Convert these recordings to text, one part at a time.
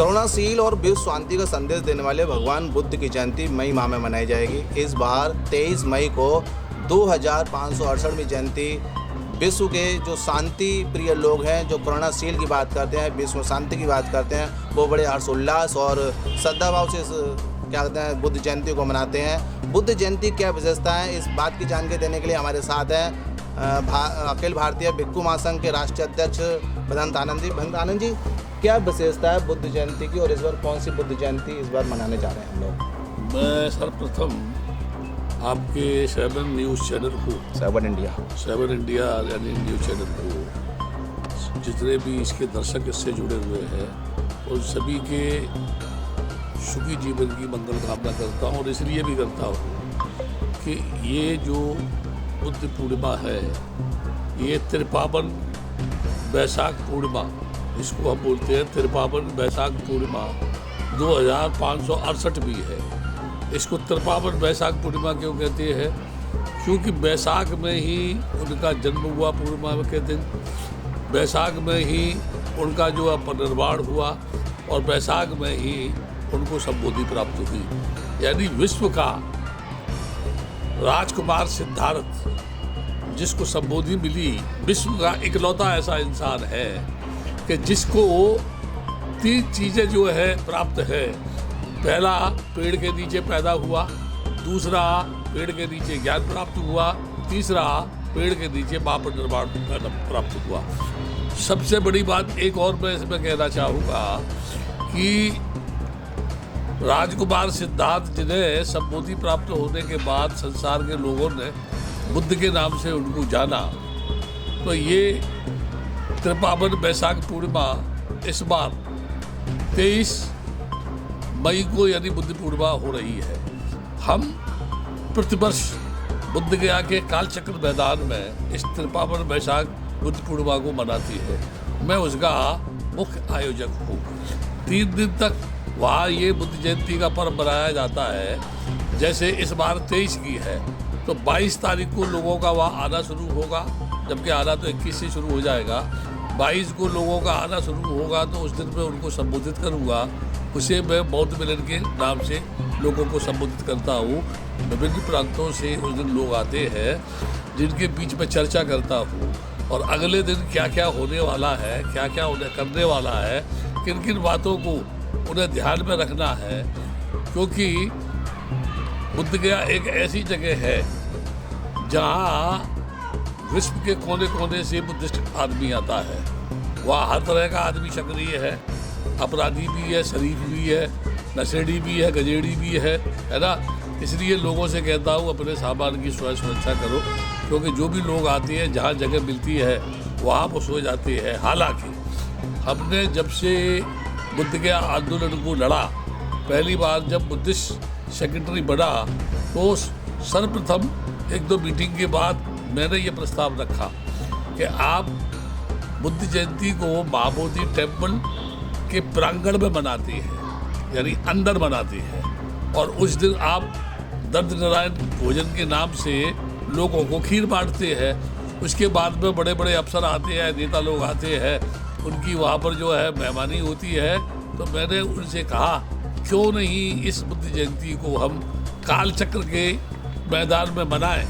करुणाशील और विश्व शांति का संदेश देने वाले भगवान बुद्ध की जयंती मई माह में मनाई जाएगी। इस बार 23 मई को 2568वीं जयंती विश्व के जो शांति प्रिय लोग हैं, जो करुणाशील की बात करते हैं, विश्व शांति की बात करते हैं, वो बड़े हर्षोल्लास और श्रद्धाभाव से क्या कहते हैं बुद्ध जयंती को मनाते हैं। बुद्ध जयंती क्या विशेषता है, इस बात की जानकारी देने के लिए हमारे साथ हैं अखिल भारतीय भिक्षु महासंघ के राष्ट्रीय अध्यक्ष भदंत आनंद जी। भदंत आनंद जी, क्या विशेषता है बुद्ध जयंती की और इस बार कौन सी बुद्ध जयंती इस बार मनाने जा रहे हैं हम लोग? मैं सर्वप्रथम आपके 7 न्यूज़ चैनल को 7 इंडिया यानी न्यूज़ चैनल को जितने भी इसके दर्शक इससे जुड़े हुए हैं उन सभी के सुखी जीवन की मंगल कामना करता हूँ। और इसलिए भी करता हूँ कि ये जो बुद्ध पूर्णिमा है, ये त्रिपावन बैसाख पूर्णिमा, इसको हम बोलते हैं त्रिपावन बैसाख पूर्णिमा 2568 भी है। इसको त्रिपावन बैसाख पूर्णिमा क्यों कहते हैं? क्योंकि बैसाख में ही उनका जन्म हुआ पूर्णिमा में के दिन, बैसाख में ही उनका जो परिनिर्वाण हुआ और बैसाख में ही उनको संबोधि प्राप्त हुई। यानी विश्व का राजकुमार सिद्धार्थ जिसको संबोधि मिली, विश्व का इकलौता ऐसा इंसान है कि जिसको 3 चीज़ें जो है प्राप्त है। पहला, पेड़ के नीचे पैदा हुआ, दूसरा, पेड़ के नीचे ज्ञान प्राप्त हुआ, तीसरा, पेड़ के नीचे महापरिनिर्वाण प्राप्त हुआ। सबसे बड़ी बात एक और मैं इसमें कहना चाहूँगा कि राजकुमार सिद्धार्थ जिन्हें संबोधि प्राप्त होने के बाद संसार के लोगों ने बुद्ध के नाम से उनको जाना, तो ये त्रिपावन बैसाख पूर्णिमा इस बार 23 मई को यानी बुद्ध पूर्णिमा हो रही है। हम प्रतिवर्ष बुद्ध गया के कालचक्र मैदान में इस त्रिपावन बैसाख बुद्ध पूर्णिमा को मनाती है। मैं उसका मुख्य आयोजक हूँ। 3 दिन तक वहाँ ये बुद्ध जयंती का पर्व मनाया जाता है। जैसे इस बार 23 की है तो 22 तारीख को लोगों का वहाँ आना शुरू होगा, जबकि आना तो 21 से शुरू हो जाएगा। 22 को लोगों का आना शुरू होगा तो उस दिन मैं उनको संबोधित करूँगा। उसे मैं बौद्ध मिलन के नाम से लोगों को संबोधित करता हूँ। विभिन्न प्रांतों से उस दिन लोग आते हैं जिनके बीच में चर्चा करता हूँ और अगले दिन क्या क्या होने वाला है, क्या क्या उन्हें करने वाला है, किन किन बातों को उन्हें ध्यान में रखना है। क्योंकि बुद्ध गया एक ऐसी जगह है जहाँ विश्व के कोने कोने से बुद्धिस्ट आदमी आता है। वहाँ हर तरह का आदमी सक्रिय है, अपराधी भी है, शरीफ भी है, नशेड़ी भी है, गजेड़ी भी है ना। इसलिए लोगों से कहता हूँ अपने सामान की सुरक्षा करो, क्योंकि जो भी लोग आते हैं जहाँ जगह मिलती है वहाँ वो सो जाते हैं। हालांकि हमने जब से बुद्ध के आंदोलन को लड़ा, पहली बार जब बुद्धिस्ट सेक्रेटरी बना तो सर्वप्रथम 1-2 मीटिंग के बाद मैंने ये प्रस्ताव रखा कि आप बुद्ध जयंती को महाबोधि टेम्पल के प्रांगण में मनाते हैं, यानी अंदर मनाते हैं। और उस दिन आप दर्द नारायण भोजन के नाम से लोगों को खीर बांटते हैं। उसके बाद में बड़े बड़े अफसर आते हैं, नेता लोग आते हैं, उनकी वहाँ पर जो है मेहमानी होती है। तो मैंने उनसे कहा क्यों नहीं इस बुद्ध जयंती को हम कालचक्र के मैदान में मनाएं।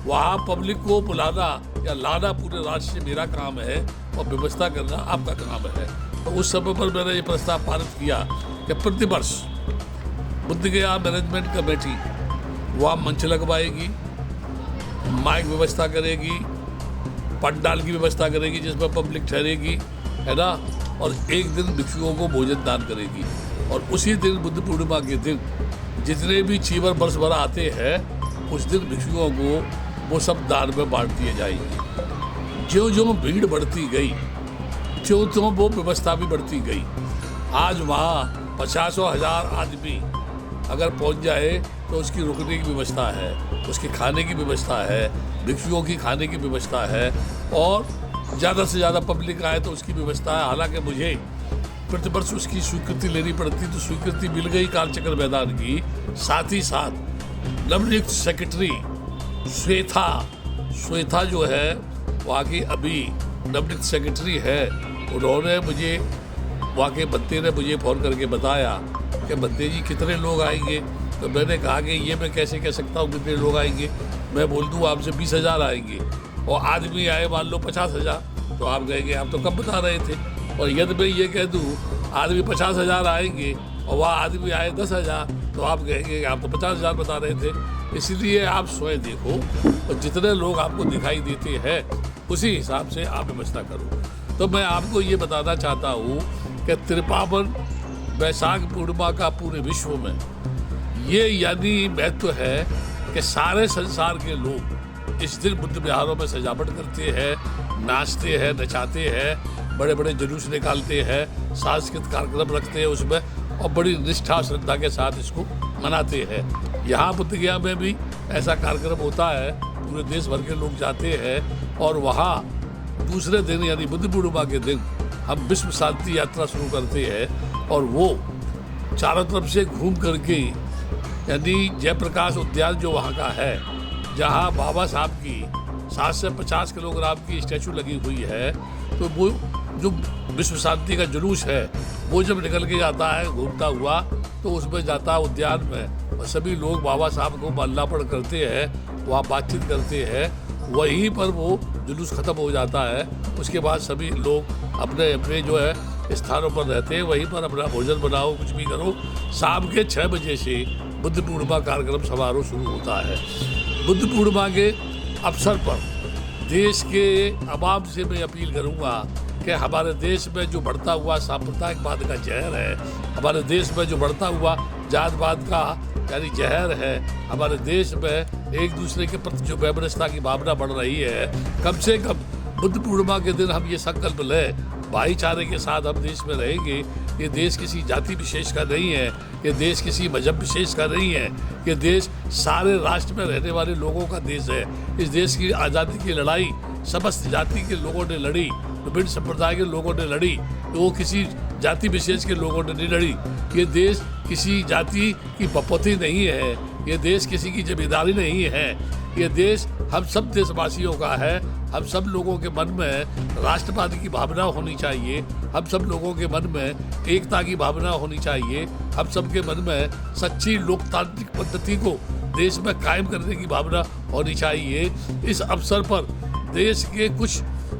वहाँ पब्लिक को बुलाना या लाना पूरे राज्य से मेरा काम है और व्यवस्था करना आपका काम है। तो उस समय पर मैंने ये प्रस्ताव पारित किया कि प्रतिवर्ष बुद्ध गया मैनेजमेंट कमेटी वहाँ मंच लगवाएगी, माइक व्यवस्था करेगी, पंडाल की व्यवस्था करेगी जिसमें पब्लिक ठहरेगी, है ना, और एक दिन भिक्षुओं को भोजन दान करेगी। और उसी दिन बुद्ध पूर्णिमा के दिन जितने भी चीवर वर्ष भर आते हैं उस दिन भिक्षुओं को वो सब दान में बांट दिए जाएंगे। जो जो भीड़ बढ़ती गई त्यों त्यों वो व्यवस्था भी बढ़ती गई। आज वहाँ 50,000 आदमी अगर पहुँच जाए तो उसकी रुकने की व्यवस्था है, उसके खाने की व्यवस्था है, भिक्षुओं की खाने की व्यवस्था है और ज़्यादा से ज़्यादा पब्लिक आए तो उसकी व्यवस्था है। हालांकि मुझे प्रतिवर्ष उसकी स्वीकृति लेनी पड़ती, तो स्वीकृति मिल गई कालचक्र मैदान की। साथ ही साथ नवनियुक्त सेक्रेटरी श्वेता जो है वहाँ की अभी नवनियुक्त सेक्रेटरी है, उन्होंने मुझे वहाँ के बंते ने मुझे फ़ोन करके बताया कि बंते जी कितने लोग आएंगे। तो मैंने कहा कि ये मैं कैसे कह सकता हूँ कितने लोग आएंगे, मैं बोल दूँ आपसे 20,000 आएंगे और आदमी आए मान लो 50,000, तो आप कहेंगे आप तो कम बता रहे थे। और यदि मैं ये कह दूँ आदमी 50,000 आएंगे और वहाँ आदमी आए 10,000, तो आप कहेंगे कि आप तो 50,000 बता रहे थे। इसलिए आप स्वयं देखो और जितने लोग आपको दिखाई देते हैं उसी हिसाब से आप व्यवस्था करो। तो मैं आपको ये बताना चाहता हूँ कि तिरुपावन वैशाख पूर्णिमा का पूरे विश्व में ये यानी महत्व है कि सारे संसार के लोग इस दिन बुद्ध विहारों में सजावट करते हैं, नाचते हैं, नचाते हैं, बड़े बड़े जुलूस निकालते हैं, सांस्कृतिक कार्यक्रम रखते हैं उसमें और बड़ी निष्ठा श्रद्धा के साथ इसको मनाते हैं। यहाँ बुद्ध गया में भी ऐसा कार्यक्रम होता है, पूरे देश भर के लोग जाते हैं और वहाँ दूसरे दिन यानी बुद्ध पूर्णिमा के दिन हम विश्व शांति यात्रा शुरू करते हैं और वो चारों तरफ से घूम करके यानी जयप्रकाश उद्यान जो वहाँ का है, जहाँ बाबा साहब की 7 से 50 किलोग्राम की स्टैचू लगी हुई है, तो वो जो विश्व शांति का जुलूस है वो जब निकल के जाता है घूमता हुआ तो उसमें जाता है उद्यान में और सभी लोग बाबा साहब को माल्यार्पण करते हैं, वहाँ बातचीत करते हैं, वहीं पर वो जुलूस ख़त्म हो जाता है। उसके बाद सभी लोग अपने अपने जो है स्थानों पर रहते हैं, वहीं पर अपना भोजन बनाओ, कुछ भी करो। शाम के 6 बजे से बुद्ध पूर्णिमा कार्यक्रम समारोह शुरू होता है। बुद्ध पूर्णिमा के अवसर पर देश के आवाम से मैं अपील करूंगा कि हमारे देश में जो बढ़ता हुआ सांप्रदायिकवाद का जहर है, हमारे देश में जो बढ़ता हुआ जातवाद का यानी जहर है, हमारे देश में एक दूसरे के प्रति जो वैमनस्यता की भावना बढ़ रही है, कम से कम बुद्ध पूर्णिमा के दिन हम ये संकल्प लें, भाईचारे के साथ हम देश में रहेंगे। ये देश किसी जाति विशेष का नहीं है, ये देश किसी मजहब विशेष का नहीं है, ये देश सारे राष्ट्र में रहने वाले लोगों का देश है। इस देश की आज़ादी की लड़ाई समस्त जाति के लोगों ने लड़ी, विभिन्न संप्रदाय के लोगों ने लड़ी, तो वो किसी जाति विशेष के लोगों ने नहीं लड़ी। ये देश किसी जाति की बपौती नहीं है, ये देश किसी की जमींदारी नहीं है, ये देश हम सब देशवासियों का है। हम सब लोगों के मन में राष्ट्रवाद की भावना होनी चाहिए, हम सब लोगों के मन में एकता की भावना होनी चाहिए, हम सब के मन में सच्ची लोकतांत्रिक पद्धति को देश में कायम करने की भावना होनी चाहिए। इस अवसर पर देश के कुछ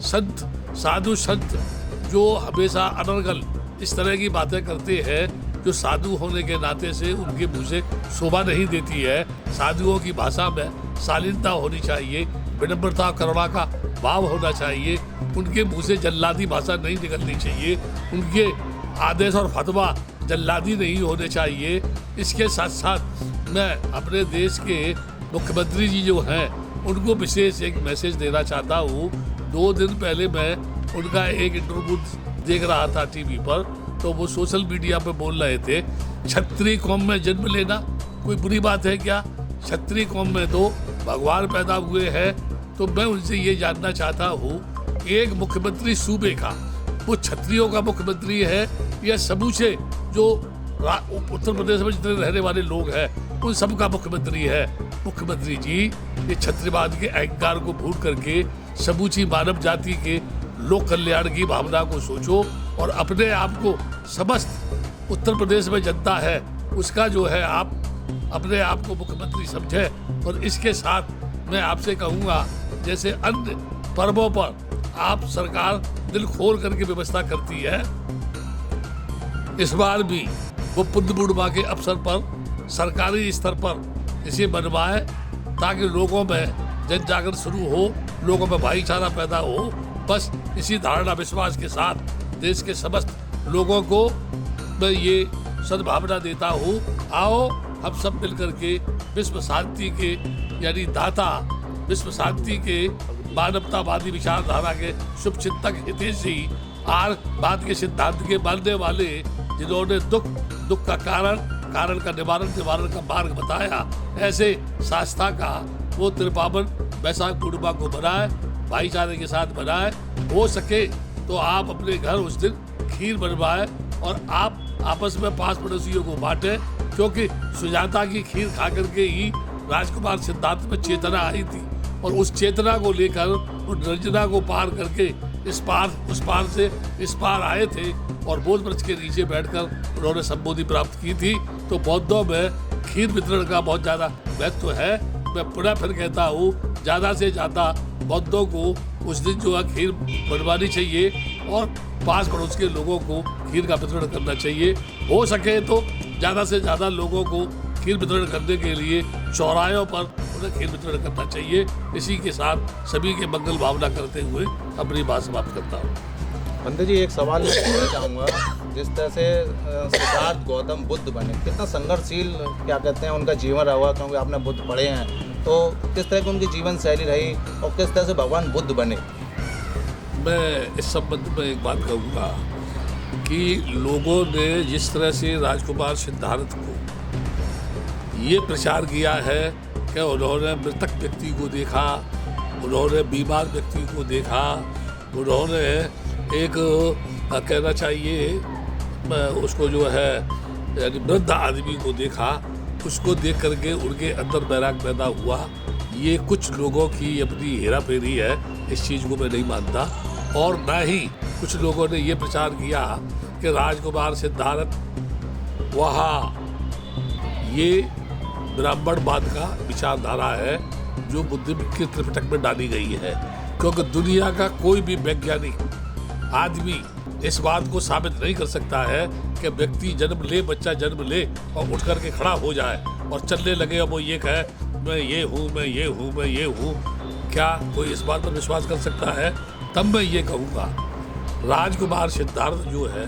संत, साधु संत जो हमेशा अनर्गल इस तरह की बातें करते हैं, जो साधु होने के नाते से उनके मुँह से शोभा नहीं देती है। साधुओं की भाषा में शालीनता होनी चाहिए, विनम्रता करुणा का भाव होना चाहिए, उनके मुँह से जल्लादी भाषा नहीं निकलनी चाहिए, उनके आदेश और फतवा जल्लादी नहीं होने चाहिए। इसके साथ साथ मैं अपने देश के मुख्यमंत्री जी जो हैं उनको विशेष एक मैसेज देना चाहता हूँ। 2 दिन पहले मैं उनका एक इंटरव्यू देख रहा था टीवी पर, तो वो सोशल मीडिया पे बोल रहे थे क्षत्रिय कौम में जन्म लेना कोई बुरी बात है क्या? क्षत्रिय कौम में तो भगवान पैदा हुए हैं। तो मैं उनसे ये जानना चाहता हूँ, एक मुख्यमंत्री सूबे का वो क्षत्रियों का मुख्यमंत्री है या समूचे जो उत्तर प्रदेश में जितने रहने वाले लोग हैं उन सब का मुख्यमंत्री है? मुख्यमंत्री जी, ये क्षत्रियवाद के अहंकार को भूल करके समूची मानव जाति के लोक कल्याण की भावना को सोचो और अपने आप को समस्त उत्तर प्रदेश में जनता है उसका जो है आप अपने आप को मुख्यमंत्री समझें। और इसके साथ मैं आपसे कहूँगा, जैसे अन्य पर्वों पर आप सरकार दिल खोल करके व्यवस्था करती है, इस बार भी वो बुद्ध पूर्णिमा के अवसर पर सरकारी स्तर पर इसे बनवाए ताकि लोगों में जन जागरण शुरू हो, लोगों में भाईचारा पैदा हो। बस इसी धारणा विश्वास के साथ देश के समस्त लोगों को मैं ये सद्भावना देता हूँ। आओ हम सब मिलकर के विश्व शांति के यानी दाता, विश्व शांति के मानवतावादी विचारधारा के शुभचिंतक हितैषी आर्यवाद के सिद्धांत के मानने वाले, जिन्होंने दुख का कारण का निवारण का मार्ग बताया, ऐसे शास्त्रा का वो तिरुपावन वैशाख पूर्णिमा को बनाए, भाईचारे के साथ बनाए। हो सके तो आप अपने घर उस दिन खीर बनवाए और आप आपस में 5 पड़ोसियों को बांटे, क्योंकि सुजाता की खीर खा करके ही राजकुमार सिद्धार्थ में चेतना आई थी और उस चेतना को लेकर उस रंजना को पार करके इस पार उस पार से इस पार आए थे और बोध वृक्ष के नीचे बैठकर उन्होंने संबोधि प्राप्त की थी। तो बौद्धों में खीर वितरण का बहुत ज़्यादा महत्व है। मैं पुनः फिर कहता हूँ, ज़्यादा से ज़्यादा बौद्धों को उस दिन जो है खीर बनवानी चाहिए और पास पड़ोस के लोगों को खीर का वितरण करना चाहिए। हो सके तो ज़्यादा से ज़्यादा लोगों को खीर वितरण करने के लिए चौराहों पर उन्हें खीर वितरण करना चाहिए। इसी के साथ सभी के मंगल भावना करते हुए अपनी बात समाप्त करता हूँ। पंडित जी, एक सवाल मैं पूछना चाहूँगा, जिस तरह से सिद्धार्थ गौतम बुद्ध बने, कितना संघर्षशील क्या कहते हैं उनका जीवन रहा हुआ, क्योंकि आपने बुद्ध पढ़े हैं, तो किस तरह की उनकी जीवन शैली रही और किस तरह से भगवान बुद्ध बने? मैं इस संबंध में एक बात कहूँगा कि लोगों ने जिस तरह से राजकुमार सिद्धार्थ को ये प्रचार किया है कि उन्होंने मृतक व्यक्ति को देखा, उन्होंने बीमार व्यक्ति को देखा, उन्होंने एक कहना चाहिए उसको जो है यानी वृद्ध आदमी को देखा, उसको देख करके उनके अंदर बैराग पैदा हुआ। ये कुछ लोगों की अपनी हेरा फेरी है, इस चीज़ को मैं नहीं मानता। और न ही कुछ लोगों ने ये प्रचार किया कि राजकुमार सिद्धार्थ वहाँ ये ब्राह्मणवाद का विचारधारा है जो बुद्ध के त्रिपिटक में डाली गई है, क्योंकि दुनिया का कोई भी वैज्ञानिक आदमी इस बात को साबित नहीं कर सकता है कि व्यक्ति जन्म ले, बच्चा जन्म ले और उठ करके खड़ा हो जाए और चलने लगे और वो ये कहे मैं ये हूँ, मैं ये हूँ, मैं ये हूँ। क्या कोई इस बात पर विश्वास कर सकता है? तब मैं ये कहूँगा, राजकुमार सिद्धार्थ जो है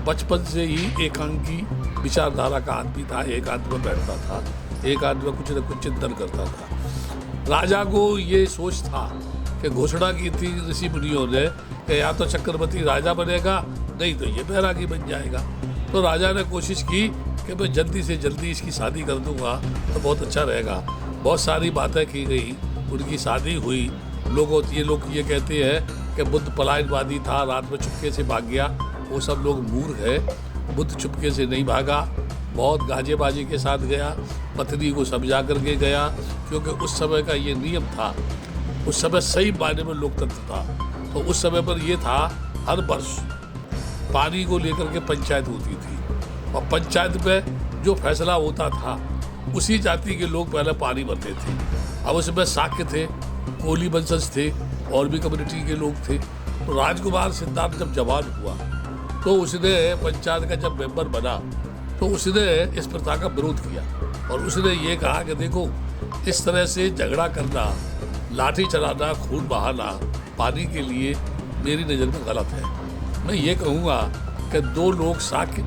बचपन से ही एकांकी विचारधारा का आदमी था, एकांत में बैठता था, एकांत में कुछ न कुछ चिंतन करता था। राजा को ये सोच था कि घोषणा की थी ऋषि मुनियों ने कि या तो चक्रवर्ती राजा बनेगा, नहीं तो ये बैरागी बन जाएगा। तो राजा ने कोशिश की कि मैं जल्दी से जल्दी इसकी शादी कर दूंगा तो बहुत अच्छा रहेगा। बहुत सारी बातें की गई, उनकी शादी हुई। ये लोग ये कहते हैं कि बुद्ध पलायनवादी था, रात में चुपके से भाग गया। वो सब लोग मूर्ख है। बुद्ध चुपके से नहीं भागा, बहुत गाजेबाजी के साथ गया, पत्नी को समझा करके गया, क्योंकि उस समय का ये नियम था। उस समय सही मायने में लोकतंत्र था। तो उस समय पर यह था, हर वर्ष पानी को लेकर के पंचायत होती थी और पंचायत में जो फैसला होता था उसी जाति के लोग पहले पानी भरते थे। अब उसमें शाक्य थे, कोली वंशज थे और भी कम्युनिटी के लोग थे। तो राजकुमार सिद्धार्थ जब जवान हुआ तो उसने पंचायत का जब मेंबर बना तो उसने इस प्रथा का विरोध किया और उसने ये कहा कि देखो, इस तरह से झगड़ा करना, लाठी चलाना, खून बहाना पानी के लिए मेरी नज़र में गलत है। मैं ये कहूँगा कि दो लोग शाक्य,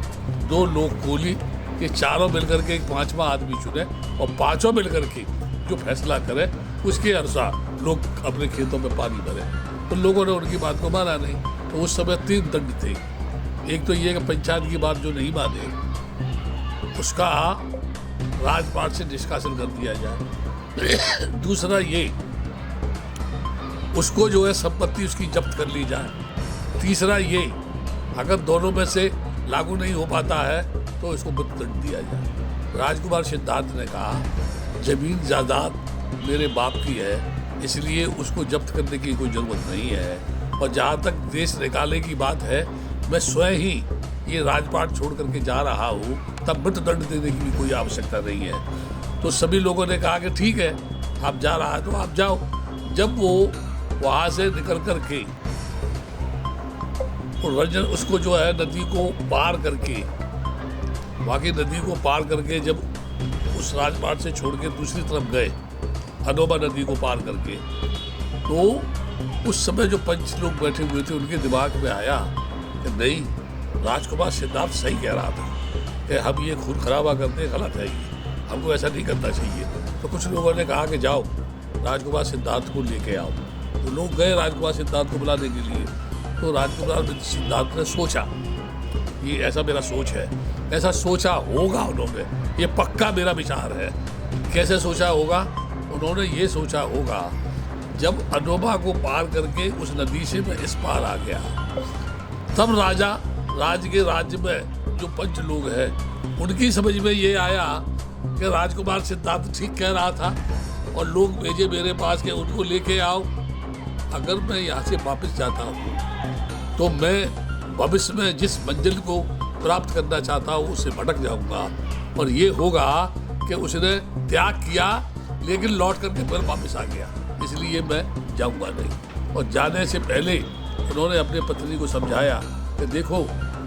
दो लोग कोली, ये चारों मिलकर के एक पांचवा आदमी चुने और पांचों मिलकर के जो फैसला करे उसके अनुसार लोग अपने खेतों में पानी भरे। तो लोगों ने उनकी बात को माना नहीं। तो उस समय 3 दंड थे। एक तो ये कि पंचायत की बात जो नहीं माने उसका राजपाट से निष्कासन कर दिया जाए। दूसरा ये, उसको जो है संपत्ति उसकी जब्त कर ली जाए। तीसरा ये, अगर दोनों में से लागू नहीं हो पाता है तो इसको मृत्युदंड दिया जाए। राजकुमार सिद्धार्थ ने कहा जमीन जायदाद मेरे बाप की है, इसलिए उसको जब्त करने की कोई ज़रूरत नहीं है। और जहाँ तक देश निकाले की बात है, मैं स्वयं ही ये राजपाट छोड़ करके जा रहा हूँ, तब मृत्युदंड देने की भी कोई आवश्यकता नहीं है। तो सभी लोगों ने कहा कि ठीक है, आप जा रहा है तो आप जाओ। जब वो वहाँ से निकल करके रंजन उसको जो है नदी को पार करके, वहाँ की नदी को पार करके जब उस राजपाट से छोड़ के दूसरी तरफ गए, अनोबा नदी को पार करके, तो उस समय जो पंच लोग बैठे हुए थे उनके दिमाग में आया कि नहीं, राजकुमार सिद्धार्थ सही कह रहा था कि हम ये खून खराबा करते गलत है, ये हमको ऐसा नहीं करना चाहिए। तो कुछ लोगों ने कहा कि जाओ राजकुमार सिद्धार्थ को लेके आओ। तो लोग गए राजकुमार सिद्धार्थ को बुलाने के लिए। तो राजकुमार सिद्धार्थ ने सोचा, ये ऐसा मेरा सोच है, ऐसा सोचा होगा उन्होंने, ये पक्का मेरा विचार है। कैसे सोचा होगा? उन्होंने ये सोचा होगा, जब अनोबा को पार करके उस नदी से मैं इस पार आ गया, तब राज के राज्य में जो पंच लोग हैं उनकी समझ में ये आया कि राजकुमार सिद्धार्थ ठीक कह रहा था और लोग भेजे मेरे पास के उनको लेके आओ। अगर मैं यहाँ से वापस जाता हूँ तो मैं भविष्य में जिस मंजिल को प्राप्त करना चाहता हूँ उससे भटक जाऊँगा, और ये होगा कि उसने त्याग किया लेकिन लौट करके फिर वापस आ गया, इसलिए मैं जाऊँगा नहीं। और जाने से पहले उन्होंने अपने पत्नी को समझाया कि देखो,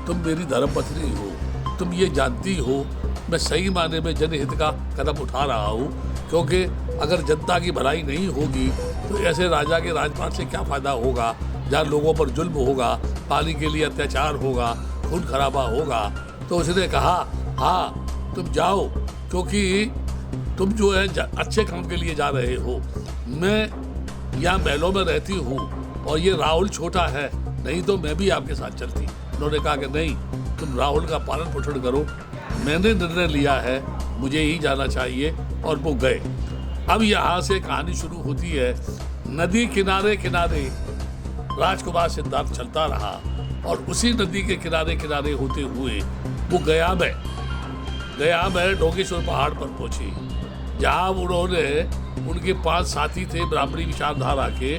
तुम मेरी धर्मपत्नी हो, तुम ये जानती हो मैं सही माने में जनहित का कदम उठा रहा हूँ, क्योंकि अगर जनता की भलाई नहीं होगी तो ऐसे राजा के राजपाट से क्या फ़ायदा होगा जहाँ लोगों पर जुल्म होगा, पानी के लिए अत्याचार होगा, खून खराबा होगा। तो उसने कहा हाँ तुम जाओ, क्योंकि तुम जो है अच्छे काम के लिए जा रहे हो। मैं यहाँ महलों में रहती हूँ और ये राहुल छोटा है, नहीं तो मैं भी आपके साथ चलती। उन्होंने कहा कि नहीं, तुम राहुल का पालन पोषण करो, मैंने निर्णय लिया है, मुझे ही जाना चाहिए। और वो गए। अब यहाँ से कहानी शुरू होती है। नदी किनारे किनारे राजकुमार सिद्धार्थ चलता रहा और उसी नदी के किनारे किनारे होते हुए वो गया में डोंगेश्वर पहाड़ पर पहुंचे, जहाँ उन्होंने उनके 5 साथी थे ब्राह्मणी विचारधारा के।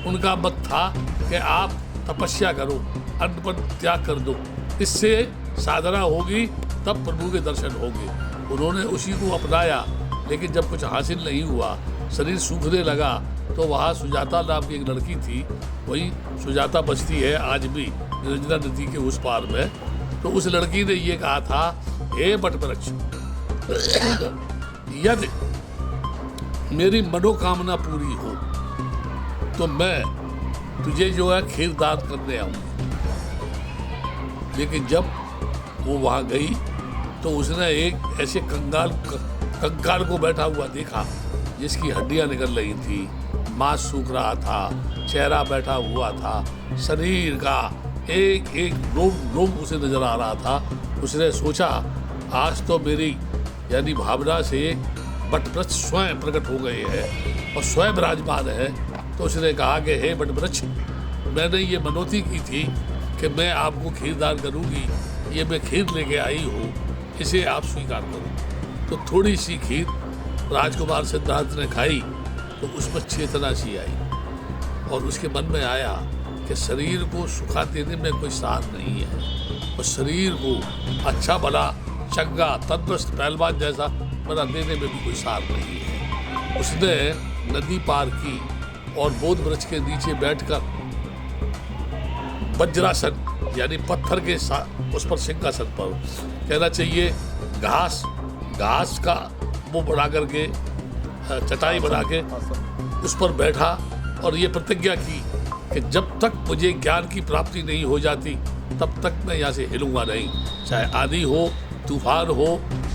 उनका मत था कि आप तपस्या करो, अन्न त्याग कर दो, इससे साधना होगी तब प्रभु के दर्शन होंगे। उन्होंने उसी को अपनाया, लेकिन जब कुछ हासिल नहीं हुआ, शरीर सूखने लगा, तो वहाँ सुजाता नाम की एक लड़की थी, वही सुजाता बस्ती है आज भी निरंजना नदी के उस पार में। तो उस लड़की ने ये कहा था, हे बटवृक्ष, यदि मेरी मनोकामना पूरी हो तो मैं तुझे जो है खीर दान करने आऊँगी। लेकिन जब वो वहाँ गई तो उसने एक ऐसे कंकाल को बैठा हुआ देखा जिसकी हड्डियां निकल रही थी, मांस सूख रहा था, चेहरा बैठा हुआ था, शरीर का एक एक रोम उसे नजर आ रहा था। उसने सोचा आज तो मेरी यानी भावना से बटवृक्ष स्वयं प्रकट हो गए हैं और स्वयं विराजमान है। तो उसने कहा कि हे बटवृक्ष, मैंने ये मनौती की थी कि मैं आपको खीर दान करूँगी, ये मैं खीर लेके आई हूँ, इसे आप स्वीकार करो। तो थोड़ी सी खीर राजकुमार सिद्धार्थ ने खाई तो उसमें चेतना सी आई और उसके मन में आया कि शरीर को सुखा देने में कोई सार नहीं है और शरीर को अच्छा भला चंगा तंदुरुस्त पहलवान जैसा बना देने में भी कोई सार नहीं है। उसने नदी पार की और बोध वृक्ष के नीचे बैठकर वज्रासन यानी पत्थर के उस पर सिंहासन पर कहना चाहिए घास का वो बना करके चटाई बना के उस पर बैठा और ये प्रतिज्ञा की कि जब तक मुझे ज्ञान की प्राप्ति नहीं हो जाती तब तक मैं यहाँ से हिलूंगा नहीं, चाहे आंधी हो, तूफान हो,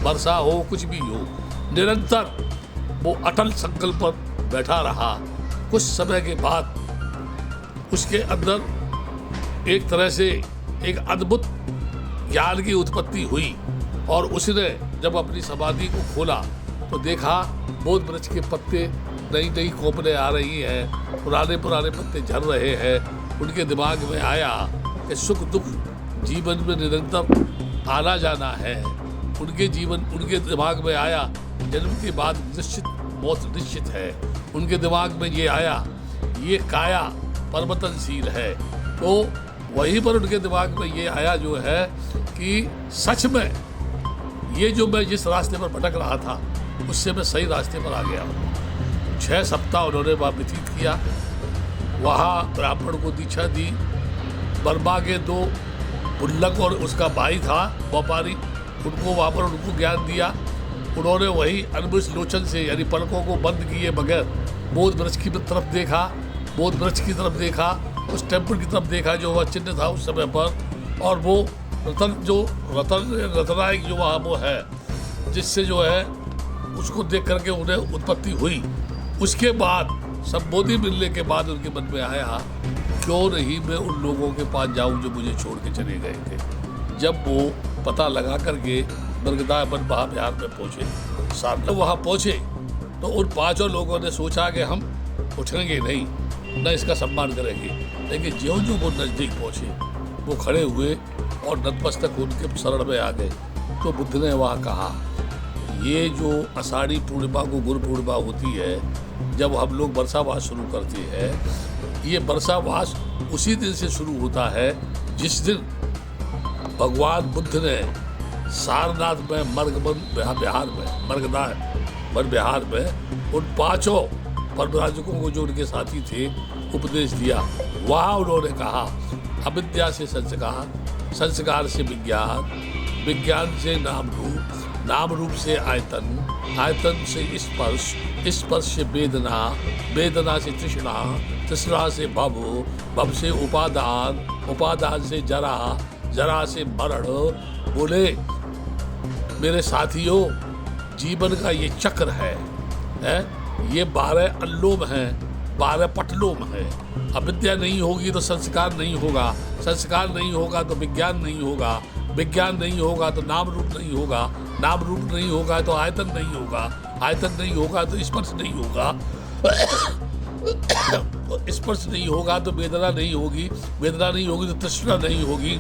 वर्षा हो, कुछ भी हो। निरंतर वो अटल संकल्प पर बैठा रहा। कुछ समय के बाद उसके अंदर एक तरह से एक अद्भुत ज्ञान की उत्पत्ति हुई और उसने जब अपनी समाधि को खोला तो देखा बोध वृक्ष के पत्ते नई नई कोपलें आ रही हैं, पुराने पत्ते झड़ रहे हैं। उनके दिमाग में आया कि सुख दुख जीवन में निरंतर आना जाना है। उनके दिमाग में आया जन्म के बाद निश्चित मौत निश्चित है। उनके दिमाग में ये आया ये काया परिवर्तनशील है। तो वहीं पर उनके दिमाग में ये आया जो है कि सच में ये जो मैं जिस रास्ते पर भटक रहा था उससे मैं सही रास्ते पर आ गया हूँ। 6 सप्ताह उन्होंने वहाँ व्यतीत किया। वहाँ ब्राह्मण को दीक्षा दी। बर्मा के 2 गुल्लक और उसका भाई था व्यापारी, उनको वहाँ पर उनको ज्ञान दिया। उन्होंने वही अनबुझ लोचन से यानी पलकों को बंद किए बगैर बोध वृक्ष की तरफ देखा, बोध वृक्ष की तरफ देखा, उस टेम्पल की तरफ देखा जो वह चिन्ह था उस समय पर, और वो रतनायक जो वहाँ वो है जिससे जो है उसको देख करके उन्हें उत्पत्ति हुई। उसके बाद संबोधि मिलने के बाद उनके मन में आया क्यों नहीं मैं उन लोगों के पास जाऊं जो मुझे छोड़ के चले गए थे। जब वो पता लगा करके बरगदा वन महाविहार में पहुँचे, साथ वहाँ पहुँचे तो उन 5 लोगों ने सोचा कि हम उठेंगे नहीं, न इसका सम्मान करेंगे। लेकिन ज्यों जो वो नज़दीक पहुँचे वो खड़े हुए और नतमस्तक उनके शरण में आ गए। तो बुद्ध ने वहाँ कहा ये जो आषाढ़ी पूर्णिमा को गुरु पूर्णिमा होती है जब हम लोग बरसावास शुरू करते हैं, ये बरसावास उसी दिन से शुरू होता है जिस दिन भगवान बुद्ध ने सारनाथ में मर्ग बिहार में उन 5 परिव्राजकों को जो उनके साथी थे उपदेश दिया। वहाँ उन्होंने कहा अविद्या से संस्कार, संस्कार से विज्ञान, विज्ञान से नाम रूप, नाम रूप से आयतन, आयतन से स्पर्श, स्पर्श से वेदना, वेदना से तृष्णा, तृष्णा से भव, भव से उपादान, उपादान से जरा, जरा से मरण। बोले मेरे साथियों, जीवन का ये चक्र है, ये 12 अनुलोम हैं, 12 पटलोम है। अविद्या नहीं होगी तो संस्कार नहीं होगा, संस्कार नहीं होगा तो विज्ञान नहीं होगा, विज्ञान नहीं होगा तो नाम रूप नहीं होगा, नाम रूप नहीं होगा तो आयतन नहीं होगा, आयतन नहीं होगा तो स्पर्श नहीं होगा, स्पर्श नहीं होगा तो वेदना नहीं होगी, वेदना नहीं होगी तो तृष्णा नहीं होगी,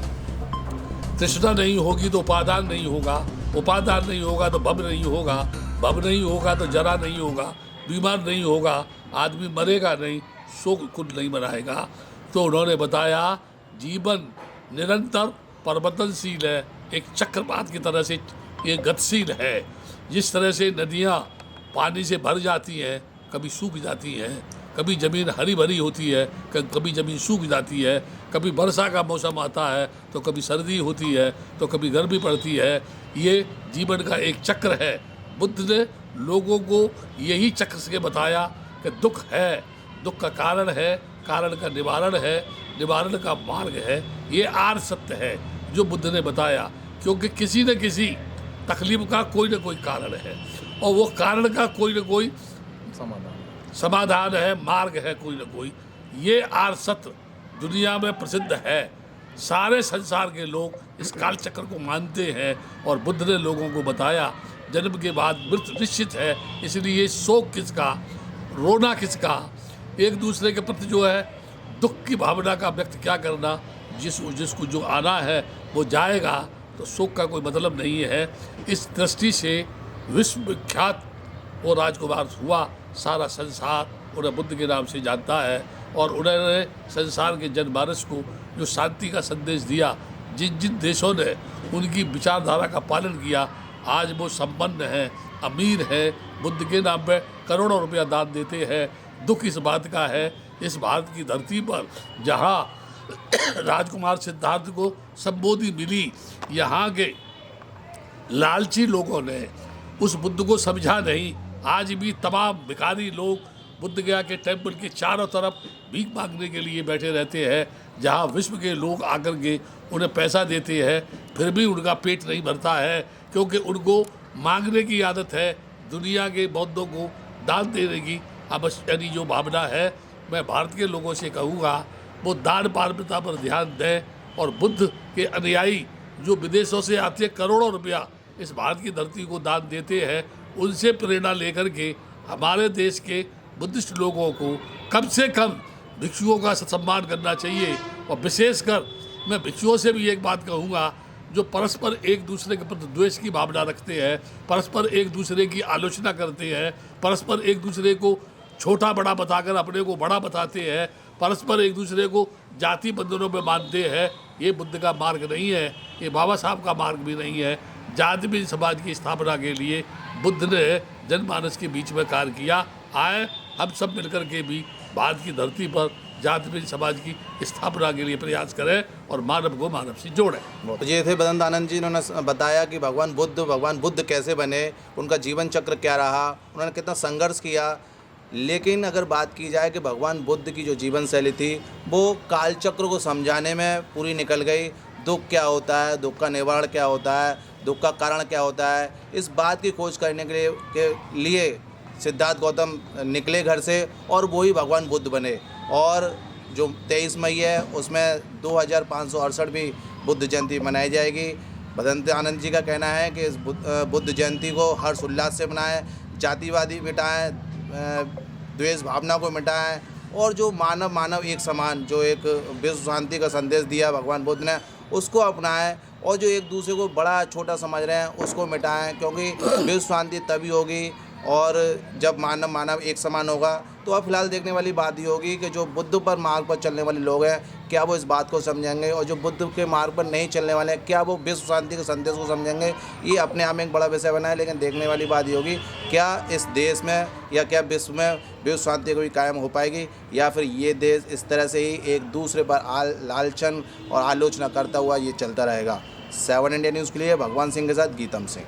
तृष्णा नहीं होगी तो उपादान नहीं होगा, उपादान नहीं होगा तो भव नहीं होगा, भव नहीं होगा तो जरा नहीं होगा, बीमार नहीं होगा, आदमी मरेगा नहीं, शोक कुल नहीं मनाएगा। तो उन्होंने बताया जीवन निरंतर परिवर्तनशील है, एक चक्रवात की तरह से ये गतिशील है। जिस तरह से नदियाँ पानी से भर जाती हैं, कभी सूख जाती हैं, कभी ज़मीन हरी भरी होती है, कभी ज़मीन सूख जाती है, कभी वर्षा का मौसम आता है तो कभी सर्दी होती है तो कभी गर्मी पड़ती है। ये जीवन का एक चक्र है। बुद्ध ने लोगों को यही चक्र से बताया कि दुख है, दुख का कारण है, कारण का निवारण है, निवारण का मार्ग है। ये आर्य सत्य है जो बुद्ध ने बताया, क्योंकि किसी न किसी तकलीफ का कोई न कोई कारण है और वो कारण का कोई न कोई समाधान है, मार्ग है कोई न कोई। ये आर्य सत्य दुनिया में प्रसिद्ध है। सारे संसार के लोग इस काल चक्र को मानते हैं और बुद्ध ने लोगों को बताया जन्म के बाद मृत्यु निश्चित है, इसलिए शोक किसका, रोना किसका, एक दूसरे के प्रति जो है दुख की भावना का व्यक्त क्या करना, जिसको जो आना है वो जाएगा, तो शोक का कोई मतलब नहीं है। इस दृष्टि से विश्व विख्यात वो राजकुमार हुआ, सारा संसार उन्हें बुद्ध के नाम से जानता है और उन्होंने संसार के जनमानस को जो शांति का संदेश दिया, जिन जिन देशों ने उनकी विचारधारा का पालन किया, आज वो संपन्न हैं, अमीर हैं, बुद्ध के नाम पे करोड़ों रुपया दान देते हैं। दुख इस बात का है, इस भारत की धरती पर जहाँ राजकुमार सिद्धार्थ को संबोधि मिली, यहाँ के लालची लोगों ने उस बुद्ध को समझा नहीं। आज भी तमाम भिखारी लोग बुद्ध गया के टेम्पल के चारों तरफ भीख मांगने के लिए बैठे रहते हैं, जहाँ विश्व के लोग आकर के उन्हें पैसा देते हैं, फिर भी उनका पेट नहीं भरता है, क्योंकि उनको मांगने की आदत है। दुनिया के बौद्धों को दान देने की यानी जो भावना है, मैं भारत के लोगों से कहूँगा वो दान पारमिता पर ध्यान दें और बुद्ध के अनुयायी जो विदेशों से आते करोड़ों रुपया इस भारत की धरती को दान देते हैं, उनसे प्रेरणा लेकर के हमारे देश के बुद्धिस्ट लोगों को कम से कम भिक्षुओं का सम्मान करना चाहिए। और विशेषकर मैं भिक्षुओं से भी एक बात कहूँगा, जो परस्पर एक दूसरे के प्रति द्वेष की भावना रखते हैं, परस्पर एक दूसरे की आलोचना करते हैं, परस्पर एक दूसरे को छोटा बड़ा बताकर अपने को बड़ा बताते हैं, परस्पर एक दूसरे को जाति बंधनों में बांधते हैं, ये बुद्ध का मार्ग नहीं है, ये बाबा साहब का मार्ग भी नहीं है। जातिवादी समाज की स्थापना के लिए बुद्ध ने जनमानस के बीच में कार्य किया। आए हम सब मिलकर के भी भारत की धरती पर जातिवादी समाज की स्थापना के लिए प्रयास करें और मानव को मानव से जोड़ें। ये थे बदनदानंद जी, इन्होंने बताया कि भगवान बुद्ध कैसे बने, उनका जीवन चक्र क्या रहा, उन्होंने कितना संघर्ष किया। लेकिन अगर बात की जाए कि भगवान बुद्ध की जो जीवन शैली थी वो कालचक्र को समझाने में पूरी निकल गई। दुख क्या होता है, दुख का निवारण क्या होता है, दुख का कारण क्या होता है, इस बात की खोज करने के लिए सिद्धार्थ गौतम निकले घर से और वही भगवान बुद्ध बने। और जो 23 मई है उसमें 2568 बुद्ध जयंती मनाई जाएगी। बदनदानंद जी का कहना है कि इस बुद्ध जयंती को हर्ष उल्लास से मनाएं, जातिवादी मिटाएं, द्वेष भावना को मिटाएं और जो मानव एक समान, जो एक विश्व शांति का संदेश दिया भगवान बुद्ध ने, उसको अपनाएं और जो एक दूसरे को बड़ा छोटा समझ रहे हैं उसको मिटाएं, क्योंकि विश्व शांति तभी होगी और जब मानव एक समान होगा, तो अब फिलहाल देखने वाली बात ये होगी कि जो बुद्ध पर मार्ग पर चलने वाले लोग हैं, क्या वो इस बात को समझेंगे, और जो बुद्ध के मार्ग पर नहीं चलने वाले हैं, क्या वो विश्व शांति के संदेश को समझेंगे। ये अपने आप में एक बड़ा विषय बना है, लेकिन देखने वाली बात ये होगी, क्या इस देश में या क्या विश्व में विश्व शांति कभी कायम हो पाएगी, या फिर ये देश इस तरह से ही एक दूसरे पर लालचन और आलोचना करता हुआ ये चलता रहेगा। 7 इंडिया न्यूज़ के लिए भगवान सिंह के साथ गीतम सिंह।